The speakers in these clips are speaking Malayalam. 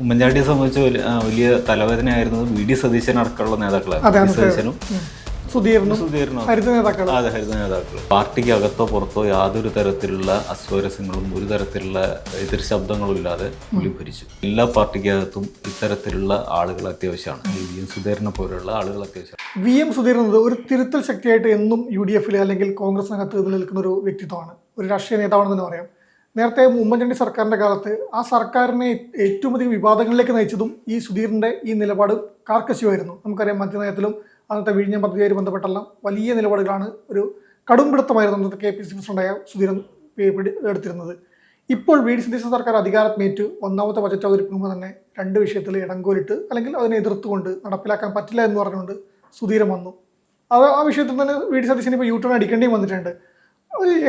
ഉമ്മൻചാണ്ടിയെ സംബന്ധിച്ച് വലിയ തലവേദനയായിരുന്നത് വി.ഡി. സതീശൻ അടക്കമുള്ള നേതാക്കളാണ്. സതീശനും സുധീരനും ഹരിത നേതാക്കൾ. അതെ, ഹരിത നേതാക്കൾ. പാർട്ടിക്ക് അകത്തോ പുറത്തോ യാതൊരു തരത്തിലുള്ള അസ്വാരസ്യങ്ങളും ഒരു തരത്തിലുള്ള എതിർ ശബ്ദങ്ങളും ഇല്ലാതെ പുള്ളി ഭരിച്ചു. എല്ലാ പാർട്ടിക്കകത്തും ഇത്തരത്തിലുള്ള ആളുകൾ അത്യാവശ്യമാണ്. വി.എം. സുധീരനെ പോലുള്ള ആളുകൾ അത്യാവശ്യമാണ്. വി.എം. സുധീരൻ ഒരു തിരുത്തൽ ശക്തിയായിട്ട് എന്നും യു.ഡി.എഫിൽ അല്ലെങ്കിൽ കോൺഗ്രസിനകത്ത് നിലനിൽക്കുന്ന ഒരു വ്യക്തിത്വമാണ്, ഒരു രാഷ്ട്രീയ നേതാവാണെന്ന് തന്നെ പറയാം. നേരത്തെ ഉമ്മൻചാണ്ടി സർക്കാരിൻ്റെ കാലത്ത് ആ സർക്കാരിനെ ഏറ്റവും അധികം വിവാദങ്ങളിലേക്ക് നയിച്ചതും ഈ സുധീറിൻ്റെ ഈ നിലപാട് കാർക്കശ്യമായിരുന്നു. നമുക്കറിയാം, മദ്യനയത്തിലും അന്നത്തെ വിഴിഞ്ഞം പദ്ധതിയായി ബന്ധപ്പെട്ടെല്ലാം വലിയ നിലപാടുകളാണ്, ഒരു കടുംപിടുത്തമായിരുന്നു അന്നത്തെ KPCC പ്രസിഡന്റായ സുധീരൻ എടുത്തിരുന്നത്. ഇപ്പോൾ വി.ഡി. സതീശൻ സർക്കാർ അധികാരമേറ്റ് ഒന്നാമത്തെ ബജറ്റ് അവതരിപ്പിക്കുമ്പോൾ തന്നെ രണ്ട് വിഷയത്തിൽ ഇടങ്കോലിട്ട് അല്ലെങ്കിൽ അതിനെ എതിർത്തുകൊണ്ട് നടപ്പിലാക്കാൻ പറ്റില്ല എന്ന് പറഞ്ഞുകൊണ്ട് സുധീരൻ വന്നു. ആ വിഷയത്തിൽ തന്നെ വി.ഡി. സതീശൻ ഇപ്പോൾ യു-ടേൺ അടിക്കേണ്ടിയും വന്നിട്ടുണ്ട്.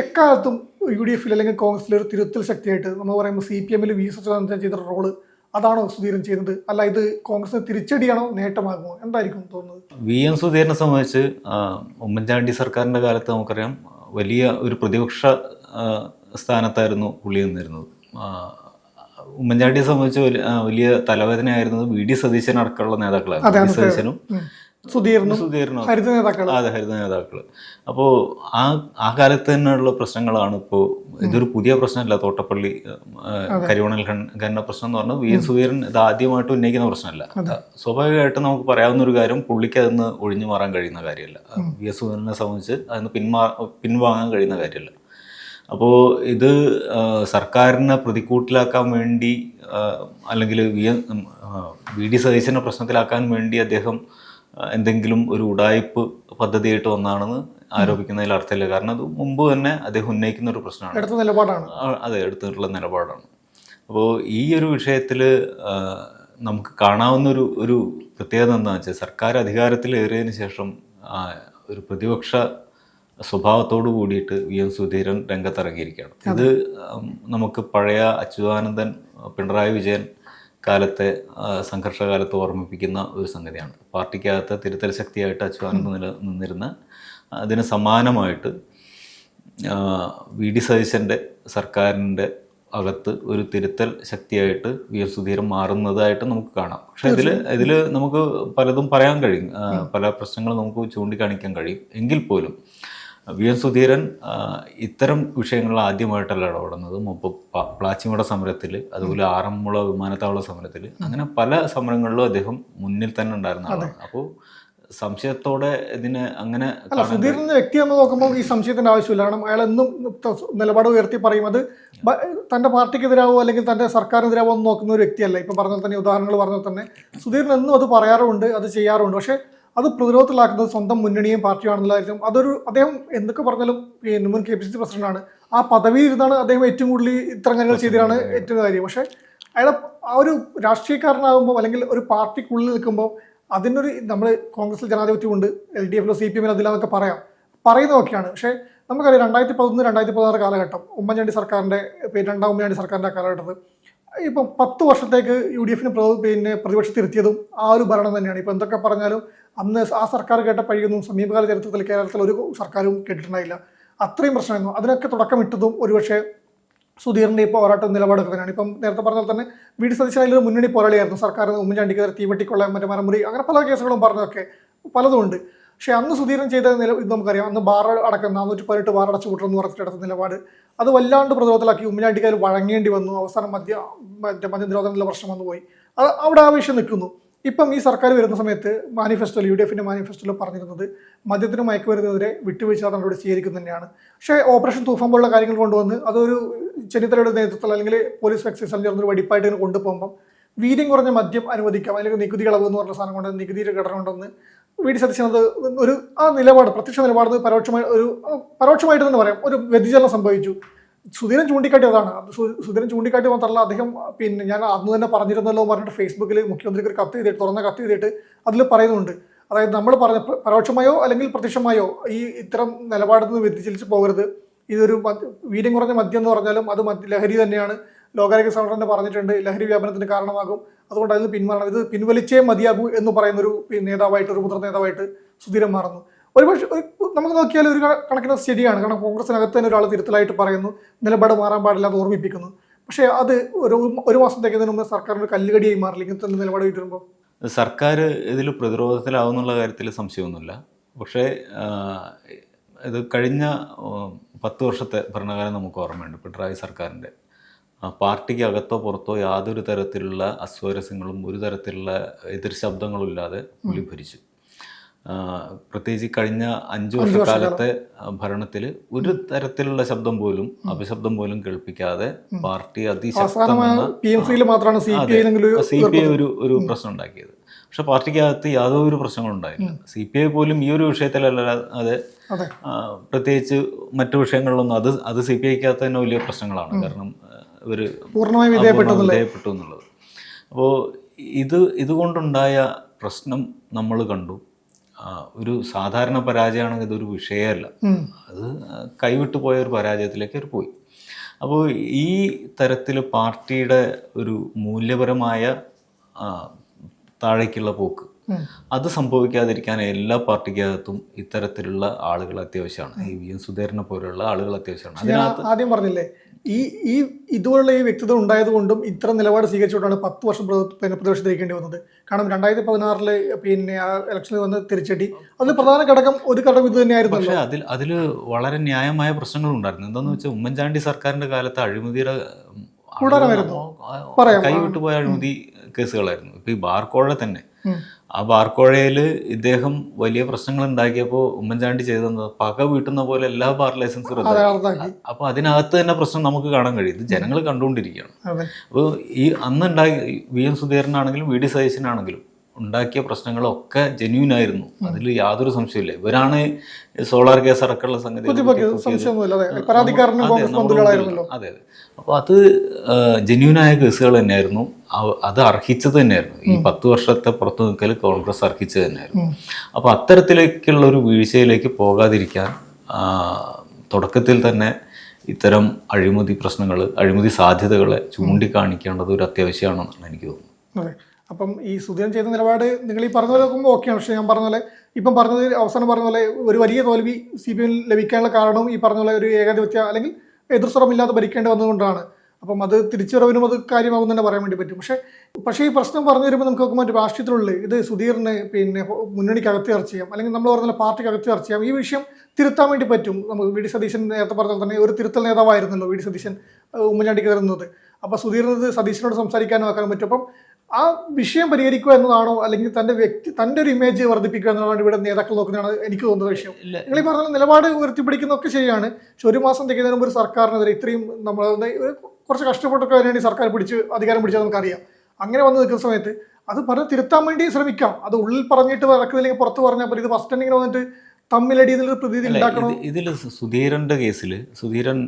എക്കാലത്തും യു.ഡി.എഫിൽ അല്ലെങ്കിൽ കോൺഗ്രസിൽ ഒരു തിരുത്തൽ ശക്തിയായിട്ട് നമ്മൾ പറയുമ്പോൾ CPM-ൽ വി. സച്ചിദാനന്ദൻ ചെയ്ത റോള് അതാണോ സുധീരൻ ചെയ്യുന്നത്? അല്ല, ഇത് കോൺഗ്രസിന് തിരിച്ചടിയാണോ നേട്ടമാകുമോ? എന്തായിരിക്കും തോന്നുന്നത്? വി.എം. സുധീരനെ സംബന്ധിച്ച് ഉമ്മൻചാണ്ടി സർക്കാരിൻ്റെ കാലത്ത് നമുക്കറിയാം വലിയ ഒരു പ്രതിപക്ഷ സ്ഥാനത്തായിരുന്നു പുള്ളി നിന്നിരുന്നത്. ഉമ്മൻചാണ്ടിയെ സംബന്ധിച്ച് വലിയ തലവേദനയായിരുന്നത് വി.ഡി. സതീശൻ അടക്കമുള്ള നേതാക്കളാണ്. സതീശനും സുധീരനും ഹരിത നേതാക്കൾ. അതെ, ഹരിത നേതാക്കൾ. അപ്പോൾ ആ കാലത്ത് തന്നെയുള്ള പ്രശ്നങ്ങളാണ് ഇപ്പോൾ. ഇതൊരു പുതിയ പ്രശ്നമല്ല. തോട്ടപ്പള്ളി കരിവണൽ ഖനന പ്രശ്നം എന്ന് പറഞ്ഞാൽ വി.എം. സുധീരൻ ഇത് ആദ്യമായിട്ട് ഉന്നയിക്കുന്ന പ്രശ്നമല്ല. സ്വാഭാവികമായിട്ടും നമുക്ക് പറയാവുന്ന ഒരു കാര്യം, പുള്ളിക്ക് അതിന് ഒഴിഞ്ഞു മാറാൻ കഴിയുന്ന കാര്യമല്ല. വി.എസ്. സുധീരനെ സംബന്ധിച്ച് അതിന് പിൻവാങ്ങാൻ കഴിയുന്ന കാര്യമല്ല. അപ്പോൾ ഇത് സർക്കാരിനെ പ്രതിക്കൂട്ടിലാക്കാൻ വേണ്ടി അല്ലെങ്കിൽ വി.ഡി. സതീശനെ പ്രശ്നത്തിലാക്കാൻ വേണ്ടി അദ്ദേഹം എന്തെങ്കിലും ഒരു ഉഡായിപ്പ് പദ്ധതിയായിട്ട് വന്നാണെന്ന് ആരോപിക്കുന്നതിൽ അർത്ഥമില്ല. കാരണം അത് മുമ്പ് തന്നെ അദ്ദേഹം ഉന്നയിക്കുന്ന ഒരു പ്രശ്നമാണ്, അതെ, എടുത്തിട്ടുള്ള നിലപാടാണ്. അപ്പോൾ ഈ ഒരു വിഷയത്തിൽ നമുക്ക് കാണാവുന്ന ഒരു പ്രത്യേകത എന്താണെന്ന് വെച്ചാൽ, സർക്കാർ അധികാരത്തിലേറിയതിന് ശേഷം ഒരു പ്രതിപക്ഷ സ്വഭാവത്തോടു കൂടിയിട്ട് വി.എം. സുധീരൻ രംഗത്തിറങ്ങിയിരിക്കുകയാണ്. ഇത് നമുക്ക് പഴയ അച്യുതാനന്ദൻ, പിണറായി വിജയൻ കാലത്തെ സംഘർഷകാലത്ത് ഓർമ്മിപ്പിക്കുന്ന ഒരു സംഗതിയാണ്. പാർട്ടിക്കകത്ത് തിരുത്തൽ ശക്തിയായിട്ട് അച്യുതാനന്ദൻ നിന്നിരുന്ന അതിന് സമാനമായിട്ട് വി.ഡി. സതീശൻ്റെ സർക്കാരിൻ്റെ അകത്ത് ഒരു തിരുത്തൽ ശക്തിയായിട്ട് വി.എം. സുധീരൻ മാറുന്നതായിട്ട് നമുക്ക് കാണാം. പക്ഷെ ഇതിൽ നമുക്ക് പലതും പറയാൻ കഴിയും, പല പ്രശ്നങ്ങൾ നമുക്ക് ചൂണ്ടിക്കാണിക്കാൻ കഴിയും. എങ്കിൽ പോലും വി.എം. സുധീരൻ ഇത്തരം വിഷയങ്ങളിൽ ആദ്യമായിട്ടല്ല ഇടപെടുന്നത്. മുമ്പ് പ്ലാച്ചിമട സമരത്തിൽ, അതുപോലെ ആറന്മുള വിമാനത്താവള സമരത്തിൽ, അങ്ങനെ പല സമരങ്ങളിലും അദ്ദേഹം മുന്നിൽ തന്നെ ഉണ്ടായിരുന്ന ആളാണ്. അപ്പോൾ സംശയത്തോടെ ഇതിനെ അങ്ങനെ സുധീരന്റെ വ്യക്തി എന്ന് നോക്കുമ്പോൾ ഈ സംശയത്തിന്റെ ആവശ്യമില്ല. കാരണം അയാൾ എന്നും നിലപാട് ഉയർത്തി പറയും അത് തന്റെ പാർട്ടിക്കെതിരാവോ അല്ലെങ്കിൽ തന്റെ സർക്കാരിനെതിരാവോ എന്ന് നോക്കുന്ന ഒരു വ്യക്തിയല്ല. ഇപ്പം പറഞ്ഞാൽ തന്നെ, ഉദാഹരണങ്ങൾ പറഞ്ഞാൽ തന്നെ സുധീരൻ എന്നും അത് പറയാറുമുണ്ട്, അത് ചെയ്യാറുമുണ്ട്. പക്ഷേ അത് പ്രതിരോധത്തിലാക്കുന്നത് സ്വന്തം മുന്നണിയും പാർട്ടിയാണെന്നുള്ളതായിരിക്കും. അദ്ദേഹം എന്തൊക്കെ പറഞ്ഞാലും മുൻ KPCC പ്രസിഡന്റാണ്. ആ പദവിയിൽ ഇരുന്നാണ് അദ്ദേഹം ഏറ്റവും കൂടുതൽ ഇത്തരം കാര്യങ്ങൾ ചെയ്തതാണ് ഏറ്റവും കാര്യം. പക്ഷേ അയാളെ ആ ഒരു രാഷ്ട്രീയക്കാരനാകുമ്പോൾ അല്ലെങ്കിൽ ഒരു പാർട്ടിക്കുള്ളിൽ നിൽക്കുമ്പോൾ അതിനൊരു, നമ്മൾ കോൺഗ്രസിൽ ജനാധിപത്യമുണ്ട്, LDF-ലോ CPM-ലോ അതിലാന്നൊക്കെ പറയുന്നതൊക്കെയാണ്. പക്ഷേ നമുക്കറിയാം 2011, 2016 കാലഘട്ടം ഉമ്മൻചാണ്ടി സർക്കാരിൻ്റെ, രണ്ടാം ഉമ്മൻചാണ്ടി സർക്കാരിൻ്റെ കാലഘട്ടത്തിൽ ഇപ്പം 10 വർഷത്തേക്ക് UDF-ന് പ്രതിപക്ഷത്തിരുത്തിയതും ആ ഒരു ഭരണം തന്നെയാണ്. ഇപ്പം എന്തൊക്കെ പറഞ്ഞാലും അന്ന് ആ സർക്കാർ കേട്ട പഴിയൊന്നും സമീപകാല ചരിത്രത്തിൽ കേരളത്തിൽ ഒരു സർക്കാരും കേട്ടിട്ടുണ്ടായില്ല. അത്രയും പ്രശ്നമായിരുന്നു. അതിനൊക്കെ തുടക്കമിട്ടതും ഒരുപക്ഷെ സുധീറിൻ്റെ ഈ പോരാട്ട നിലപാടൊക്കെ തന്നെയാണ്. ഇപ്പം നേരത്തെ പറഞ്ഞാൽ തന്നെ വി.ഡി. സതീശൻ അതിലൊരു മുന്നണി പോരാളിയായിരുന്നു. സർക്കാർ ഉമ്മൻചാണ്ടിക്കെതിരെ തീവെട്ടിക്കൊള്ള, മറ്റേ മരമുറി, അങ്ങനെ പല കേസുകളും പറഞ്ഞതൊക്കെ പലതുമുണ്ട്. പക്ഷേ അന്ന് സുധീരൻ ചെയ്ത ഇത് നമുക്കറിയാം. അന്ന് ബാർ അടക്കം 418 ബാർ അടച്ചു വിട്ടണമെന്ന് പറഞ്ഞിട്ടെടുത്ത നിലപാട് അത് വല്ലാണ്ട് പ്രതിരോധത്തിലാക്കി. ഉമ്മൻചാണ്ടിക്കാർ വഴങ്ങേണ്ടി വന്നു. അവസാനം മദ്യനിരോധനത്തിലുള്ള പ്രശ്നം വന്നു പോയി. അത് അവിടെ ആ വിഷയം നിൽക്കുന്നു. ഇപ്പം ഈ സർക്കാർ വരുന്ന സമയത്ത് മാനിഫെസ്റ്റോയിൽ, UDF-ന്റെ മാനിഫെസ്റ്റോയിൽ പറഞ്ഞിരുന്നത് മദ്യത്തിന് മയക്കുമരുന്നിനെതിരെ വിട്ടുവീഴ്ച നടപടി സ്വീകരിക്കുന്നത് തന്നെയാണ്. പക്ഷേ ഓപ്പറേഷൻ തൂഫാൻ പോലുള്ള കാര്യങ്ങൾ കൊണ്ടുവന്ന് അതൊരു ചെന്നിത്തലയുടെ നേതൃത്വത്തിൽ അല്ലെങ്കിൽ പോലീസ് എക്സൈസ് ചേർന്നൊരു വെടിപ്പായിട്ട് ഇങ്ങനെ കൊണ്ടുപോകുമ്പം വീര്യം കുറഞ്ഞ മദ്യം അനുവദിക്കാം, അല്ലെങ്കിൽ നികുതി ഇളവ് എന്ന് പറഞ്ഞ സാധനം കൊണ്ട് നികുതിയുടെ ഘടന കൊണ്ടുവന്ന് വി.ഡി. സതീശൻ അത് ഒരു ആ നിലപാട്, പ്രത്യക്ഷ നിലപാട് പരോക്ഷമായിട്ട് തന്നെ പറയാം, ഒരു വ്യതിചലനം സംഭവിച്ചു. സുധീരൻ ചൂണ്ടിക്കാട്ടി അതാണ്. സുധീരൻ ചൂണ്ടിക്കാട്ടി മാത്രമല്ല, അദ്ദേഹം ഞാൻ അന്ന് തന്നെ പറഞ്ഞിരുന്നല്ലോ പറഞ്ഞിട്ട് ഫേസ്ബുക്കിൽ മുഖ്യമന്ത്രിക്ക് ഒരു കത്ത് ചെയ്തിട്ട്, തുറന്ന കത്ത് ചെയ്തിട്ട് അതിൽ പറയുന്നുണ്ട്. അതായത് നമ്മൾ പറഞ്ഞ പരോക്ഷമായോ അല്ലെങ്കിൽ പ്രത്യക്ഷമായോ ഈ ഇത്തരം നിലപാടിൽ നിന്ന് വ്യതിചലിച്ച് പോകരുത്. ഇതൊരു വീര്യം കുറഞ്ഞ മദ്യം എന്ന് പറഞ്ഞാലും അത് ലഹരി തന്നെയാണ്. ലോകാരോഗ്യ സംഘടന പറഞ്ഞിട്ടുണ്ട്, ലഹരി വ്യാപനത്തിന് കാരണമാകും. അതുകൊണ്ട് അതിൽ പിന്മാറണം, ഇത് പിൻവലിച്ചേ മതിയാകൂ എന്ന് പറയുന്നൊരു നേതാവായിട്ട്, ഒരു മുതിർന്ന നേതാവായിട്ട് സുധീരൻ മാറുന്നു. ഒരുപക്ഷെ നമുക്ക് നോക്കിയാൽ ഒരു കണക്കിന് ശരിയാണ്. കാരണം കോൺഗ്രസിനകത്ത് തന്നെ ഒരാൾ തിരുത്തലായിട്ട് പറയുന്നു, നിലപാട് മാറാൻ പാടില്ല എന്ന് ഓർമ്മിപ്പിക്കുന്നു. പക്ഷേ അത് ഒരു മാസത്തേക്ക് മുമ്പ് സർക്കാരിന് കല്ലുകടിയായി മാറില്ല ഇങ്ങനത്തെ നിലപാട് വരുമ്പോൾ? സർക്കാർ ഇതിൽ പ്രതിരോധത്തിലാവുന്നുള്ള കാര്യത്തിൽ സംശയമൊന്നുമില്ല. പക്ഷേ ഇത് കഴിഞ്ഞ 10 വർഷത്തെ ഭരണകാലം നമുക്ക് ഓർമ്മയുണ്ട്. പിണറായി സർക്കാരിൻ്റെ പാർട്ടിക്ക് അകത്തോ പുറത്തോ യാതൊരു തരത്തിലുള്ള അസ്വാരസ്യങ്ങളും ഒരു തരത്തിലുള്ള എതിർ ശബ്ദങ്ങളും ഇല്ലാതെ പുള്ളി ഭരിച്ചു. പ്രത്യേകിച്ച് കഴിഞ്ഞ 5 വർഷക്കാലത്തെ ഭരണത്തിൽ ഒരു തരത്തിലുള്ള ശബ്ദം പോലും അപശബ്ദം പോലും കേൾപ്പിക്കാതെ പാർട്ടി അതിശക്തമെന്ന CPI ഒരു പ്രശ്നം ഉണ്ടാക്കിയത്. പക്ഷെ പാർട്ടിക്കകത്ത് യാതൊരു പ്രശ്നങ്ങളും ഉണ്ടായില്ല. CPI പോലും ഈ ഒരു വിഷയത്തിലല്ലാതെ പ്രത്യേകിച്ച് മറ്റു വിഷയങ്ങളിലൊന്നും അത് CPIക്കകത്ത് തന്നെ വലിയ പ്രശ്നങ്ങളാണ്. കാരണം ഇവർ പൂർണ്ണമായും വിധേയപ്പെട്ടു എന്നുള്ളത്. അപ്പോൾ ഇതുകൊണ്ടുണ്ടായ പ്രശ്നം നമ്മൾ കണ്ടു. ഒരു സാധാരണ പരാജയമാണെങ്കിൽ ഇതൊരു വിഷയമല്ല, അത് കൈവിട്ടു പോയ ഒരു പരാജയത്തിലേക്ക് അവർ പോയി. അപ്പോൾ ഈ തരത്തിൽ പാർട്ടിയുടെ ഒരു മൂല്യപരമായ താഴേക്കുള്ള പോക്ക് അത് സംഭവിക്കാതിരിക്കാൻ എല്ലാ പാർട്ടിക്കകത്തും ഇത്തരത്തിലുള്ള ആളുകൾ അത്യാവശ്യമാണ്. ഈ VM സുധീരനെ പോലുള്ള ആളുകൾ അത്യാവശ്യമാണ്. അതിനകത്ത് ആദ്യം പറഞ്ഞില്ലേ ഈ ഇതുപോലുള്ള ഈ വ്യക്തിത്വം ഉണ്ടായതുകൊണ്ടും ഇത്ര നിലപാട് സ്വീകരിച്ചുകൊണ്ടാണ് 10 വർഷം പ്രതിപക്ഷത്തിരിക്കേണ്ടി വന്നത്. കാരണം 2016 പിന്നെ ഇലക്ഷനിൽ വന്ന് തിരിച്ചടി അതിൽ പ്രധാന ഘടകം ഇത് തന്നെയായിരുന്നു. പക്ഷേ അതിൽ വളരെ ന്യായമായ പ്രശ്നങ്ങളുണ്ടായിരുന്നു. എന്താണെന്ന് വെച്ചാൽ ഉമ്മൻചാണ്ടി സർക്കാരിൻ്റെ കാലത്ത് അഴിമതിയുടെ കൈവിട്ടുപോയ അഴിമതി കേസുകളായിരുന്നു. ഇപ്പോൾ ഈ ബാർക്കോഴ തന്നെ, ആ ബാർക്കോഴയിൽ ഇദ്ദേഹം വലിയ പ്രശ്നങ്ങൾ ഉണ്ടാക്കിയപ്പോൾ ഉമ്മൻചാണ്ടി ചെയ്തെന്നത് പക വീട്ടുന്ന പോലെ എല്ലാ ബാർ ലൈസൻസും റദ്ദാക്കി. അപ്പോൾ അതിനകത്ത് തന്നെ പ്രശ്നം നമുക്ക് കാണാൻ കഴിയും. ഇത് ജനങ്ങൾ കണ്ടുകൊണ്ടിരിക്കുകയാണ്. അപ്പോൾ ഈ അന്നുണ്ടാക്കി VM സുധീരനാണെങ്കിലും VD സതീശനാണെങ്കിലും ഉണ്ടാക്കിയ പ്രശ്നങ്ങളൊക്കെ ജെന്യൂൻ ആയിരുന്നു. അതിൽ യാതൊരു സംശയമില്ല. ഇവരാണ് സോളാർ കേസ് അടക്കമുള്ള സംഗതി. അതെ. അപ്പോൾ അത് ജെന്യൂനായ കേസുകൾ തന്നെയായിരുന്നു. അത് അർഹിച്ചത് തന്നെയായിരുന്നു. ഈ 10 വർഷത്തെ പുറത്തു നിൽക്കൽ കോൺഗ്രസ് അർഹിച്ചത് തന്നെയായിരുന്നു. അപ്പോൾ അത്തരത്തിലേക്കുള്ള ഒരു വീഴ്ചയിലേക്ക് പോകാതിരിക്കാൻ തുടക്കത്തിൽ തന്നെ ഇത്തരം അഴിമതി പ്രശ്നങ്ങൾ, അഴിമതി സാധ്യതകളെ ചൂണ്ടിക്കാണിക്കേണ്ടത് ഒരു അത്യാവശ്യമാണെന്നാണ് എനിക്ക് തോന്നുന്നത്. അപ്പം ഈ സുധീരൻ ചെയ്ത നിലപാട് നിങ്ങൾ ഈ പറഞ്ഞ പോലെ നോക്കുമ്പോൾ ഓക്കെയാണ്. പക്ഷേ ഞാൻ പറഞ്ഞ പോലെ ഇപ്പം പറഞ്ഞത് അവസാനം പറഞ്ഞ പോലെ ഒരു വലിയ തോൽവി CPI ലഭിക്കാനുള്ള കാരണവും ഈ പറഞ്ഞ പോലെ ഒരു ഏകാധിപത്യ അല്ലെങ്കിൽ എതിർസ്വരമില്ലാതെ ഭരിക്കേണ്ടി വന്നതുകൊണ്ടാണ്. അപ്പം അത് തിരിച്ചുവരവിനും അത് കാര്യമാകും തന്നെ പറയാൻ വേണ്ടി പറ്റും. പക്ഷേ ഈ പ്രശ്നം പറഞ്ഞു വരുമ്പോൾ നമുക്ക് നോക്കുമ്പോൾ മറ്റു രാഷ്ട്രീയത്തിലുള്ളിൽ ഇത് സുധീറിന് പിന്നെ മുന്നണിക്ക് അകത്ത് ചർച്ച ചെയ്യാം, അല്ലെങ്കിൽ നമ്മൾ പറഞ്ഞ പാർട്ടിക്ക് അകത്ത് ചർച്ച ചെയ്യാം. ഈ വിഷയം തിരുത്താൻ വേണ്ടി പറ്റും. നമുക്ക് VD സതീശൻ നേരത്തെ പറഞ്ഞാൽ തന്നെ ഒരു തിരുത്തൽ നേതാവായിരുന്നല്ലോ VD സതീശൻ ഉമ്മൻചാണ്ടിക്ക് തരുന്നത്. അപ്പോൾ സുധീറിനത് സതീശനോട് സംസാരിക്കാനും ആക്കാൻ പറ്റും. അപ്പം ആ വിഷയം പരിഹരിക്കുക എന്നതാണോ, അല്ലെങ്കിൽ തൻ്റെ ഒരു ഇമേജ് വർദ്ധിപ്പിക്കുക എന്നതാണ് ഇവിടെ നേതാക്കൾ നോക്കുന്നതാണ് എനിക്ക് തോന്നുന്ന വിഷയം. നിങ്ങൾ ഈ പറഞ്ഞ നിലപാട് ഉയർത്തിപ്പിടിക്കുന്നതൊക്കെ ശരിയാണ്. പക്ഷെ ഒരു മാസം തികയുന്നതിന് മുമ്പ് ഒരു സർക്കാരിനെതിരെ ഇത്രയും നമ്മൾ കുറച്ച് കഷ്ടപ്പെട്ടൊക്കെ വേണ്ടി സർക്കാർ അധികാരം പിടിച്ചത് നമുക്കറിയാം. അങ്ങനെ വന്ന് നിൽക്കുന്ന സമയത്ത് അത് പറഞ്ഞ് തിരുത്താൻ വേണ്ടി ശ്രമിക്കാം. അത് ഉള്ളിൽ പറഞ്ഞിട്ട് നടക്കുന്നില്ലെങ്കിൽ പുറത്ത് പറഞ്ഞാൽ പോലെ ഇത് ഫസ്റ്റ് സ്റ്റാൻഡിങ്ങിന് വന്നിട്ട് തമ്മിലടി എന്നുള്ള പ്രതീതി ഉണ്ടാക്കണം. ഇതിൽ സുധീരൻ്റെ കേസിൽ സുധീരൻ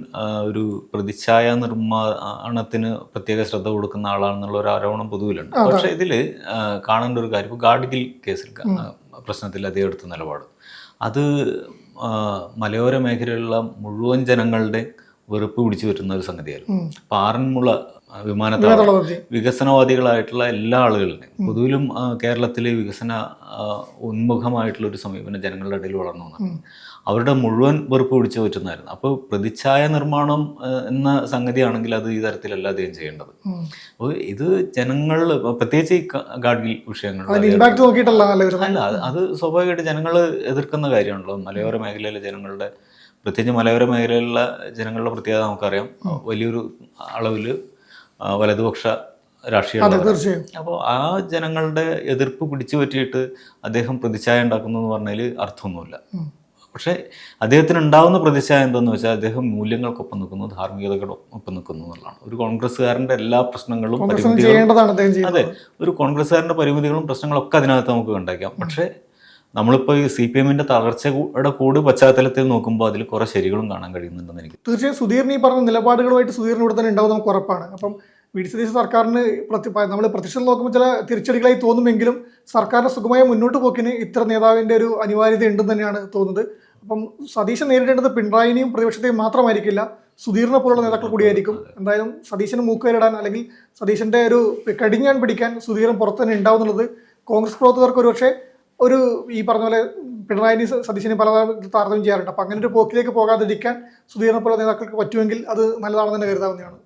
ഒരു പ്രതിച്ഛായ നിർമ്മാണത്തിന് പ്രത്യേക ശ്രദ്ധ കൊടുക്കുന്ന ആളാണെന്നുള്ള ഒരു ആരോപണം പൊതുവിലുണ്ട്. പക്ഷേ ഇതിൽ കാണേണ്ട ഒരു കാര്യം, ഇപ്പോൾ ഗാഡ്ഗിൽ കേസിൽ പ്രശ്നത്തിൽ അദ്ദേഹം എടുത്ത നിലപാട് അത് മലയോര മേഖലയിലുള്ള മുഴുവൻ ജനങ്ങളുടെ വെറുപ്പ് പിടിച്ചു വരുന്ന ഒരു സംഗതിയായിരുന്നു. അപ്പോൾ ആറന്മുള വിമാനത്താവളം വികസനവാദികളായിട്ടുള്ള എല്ലാ ആളുകളുടെയും പൊതുവിലും കേരളത്തിലെ വികസന ഉന്മുഖമായിട്ടുള്ള ഒരു സമീപനം ജനങ്ങളുടെ ഇടയിൽ വളർന്നു വന്നതാണ്. അവരുടെ മുഴുവൻ വെറുപ്പ് പിടിച്ചു പറ്റുന്നതായിരുന്നു. അപ്പോൾ പ്രതിച്ഛായ നിർമ്മാണം എന്ന സംഗതിയാണെങ്കിൽ അത് ഈ തരത്തിലല്ല അദ്ദേഹം ചെയ്യേണ്ടത്. അപ്പോൾ ഇത് ജനങ്ങൾ പ്രത്യേകിച്ച് ഈ ഗാഡ്ഗിൽ വിഷയങ്ങൾ അല്ല, അത് സ്വാഭാവികമായിട്ട് ജനങ്ങൾ എതിർക്കുന്ന കാര്യമാണല്ലോ. മലയോര മേഖലയിലെ ജനങ്ങളുടെ, പ്രത്യേകിച്ച് മലയോര മേഖലയിലുള്ള ജനങ്ങളുടെ പ്രത്യേകത നമുക്കറിയാം. വലിയൊരു അളവിൽ വലതുപക്ഷ രാഷ്ട്രീയം. അപ്പോൾ ആ ജനങ്ങളുടെ എതിർപ്പ് പിടിച്ചു പറ്റിയിട്ട് അദ്ദേഹം പ്രതിച്ഛായ ഉണ്ടാക്കുന്നു എന്ന് പറഞ്ഞാൽ അർത്ഥമൊന്നുമില്ല. പക്ഷേ അദ്ദേഹത്തിന് ഉണ്ടാകുന്ന പ്രതിച്ഛായ എന്താണെന്ന് വെച്ചാൽ അദ്ദേഹം മൂല്യങ്ങൾക്കൊപ്പം നിൽക്കുന്നു, ധാർമ്മികതയോടൊപ്പം നിൽക്കുന്നു എന്നുള്ളതാണ്. ഒരു കോൺഗ്രസ്സുകാരൻ്റെ എല്ലാ പ്രശ്നങ്ങളും പരിമിതികളും, അതെ, ഒരു കോൺഗ്രസ്സുകാരൻ്റെ പരിമിതികളും പ്രശ്നങ്ങളൊക്കെ അതിനകത്ത് നമുക്ക് കണ്ടേക്കാം. പക്ഷേ നമ്മളിപ്പോൾ ഈ CPMന്റെ തകർച്ചയുടെ കൂടി പശ്ചാത്തലത്തിൽ നോക്കുമ്പോൾ അതിൽ കുറേ ശരികളും കാണാൻ കഴിയുന്നുണ്ടെന്ന് എനിക്ക് തീർച്ചയായും. സുധീറിന് ഈ പറഞ്ഞ നിലപാടുകളുമായിട്ട് സുധീറിന് ഇവിടെ തന്നെ ഉണ്ടാവും നമുക്ക് ഉറപ്പാണ്. അപ്പം VD സതീശൻ സർക്കാരിന് നമ്മൾ പ്രത്യക്ഷം നോക്കുമ്പോൾ ചില തിരിച്ചടികളായി തോന്നുമെങ്കിലും സർക്കാരിന്റെ സുഗമമായ മുന്നോട്ട് പോക്കിന് ഇത്ര നേതാവിൻ്റെ ഒരു അനിവാര്യത ഉണ്ടെന്ന് തന്നെയാണ് തോന്നുന്നത്. അപ്പം സതീശൻ നേരിടേണ്ടത് പിണറായിനെയും പ്രതിപക്ഷത്തെയും മാത്രമായിരിക്കില്ല, സുധീറിനെ പോലുള്ള നേതാക്കൾ കൂടിയായിരിക്കും. എന്തായാലും സതീശന് മൂക്കുവരിടാൻ അല്ലെങ്കിൽ സതീശന്റെ ഒരു കടിഞ്ഞാൻ പിടിക്കാൻ സുധീരൻ പുറത്ത് തന്നെ ഉണ്ടാവും എന്നുള്ളത് കോൺഗ്രസ് പ്രവർത്തകർക്ക് ഒരുപക്ഷെ ഒരു ഈ പറഞ്ഞ പോലെ പിണറായി സതീശനെ പല താരതമ്യം ചെയ്യാറുണ്ട്. അപ്പം അങ്ങനെ ഒരു പോക്കിലേക്ക് പോകാതിരിക്കാൻ സുധീറിനെ പോലെ നേതാക്കൾക്ക് പറ്റുമെങ്കിൽ അത് നല്ലതാണെന്ന് തന്നെ കരുതാവുന്നതാണ്.